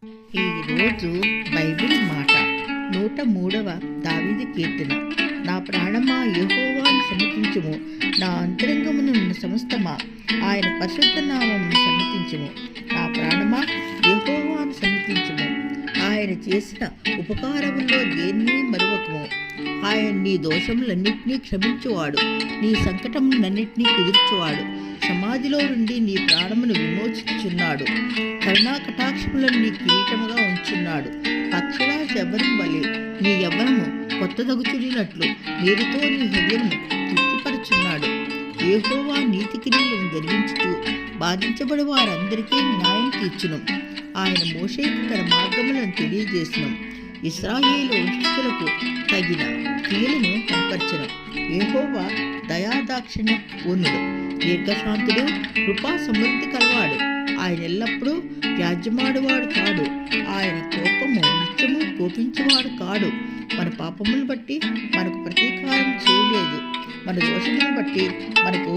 ఈరోజు బైబిల్ మాట 103వ దావీదు కీర్తన. నా ప్రాణమా యెహోవాను సన్నతించుము, నా అంతరంగమునున్న సమస్తమా ఆయన పరిశుద్ధ నామమును సన్నతించుము. నా ప్రాణమా యెహోవాను సన్నతించుము, ఆయన చేసిన ఉపకారముల్లో దేన్ని మరువకము. ఆయన నీ దోషములన్నింటినీ క్షమించువాడు, నీ సంకటములన్నింటినీ కుదుర్చువాడు. సమాధిలో నుండి నీ ప్రాణమును విమోచించున్నాడు, కరుణా కటాక్షములను నీ కిరీటముగా ఉంచున్నాడు. పక్షులా శబరం వలె నీ యవ్వనము కొత్తదగుచుడినట్లు నీరుతో నీ హృదయమును తృప్తిపరుచున్నాడు. యెహోవా నీతి క్రియలను జరిగించుతూ బాధించబడి వారందరికీ న్యాయం తీర్చును. ఆయన మోషేకు తన మార్గములను తెలియజేసును, ఇశ్రాయేలు వంశస్థులకు తగిన క్రియలను కనపరచను. యెహోవా దయాదాక్షిణ్య పూర్ణుడు, దీర్ఘశాంతుడు, కృపా సమృద్ధి కలవాడు. ఆయన ఎల్లప్పుడూ వ్యాజ్యమాడువాడు కాడు, ఆయన కోపము నిత్యము కోపించేవాడు కాడు. మన పాపములను బట్టి మనకు ప్రతీకారం చేయలేదు, మన దోషములను బట్టి మనకు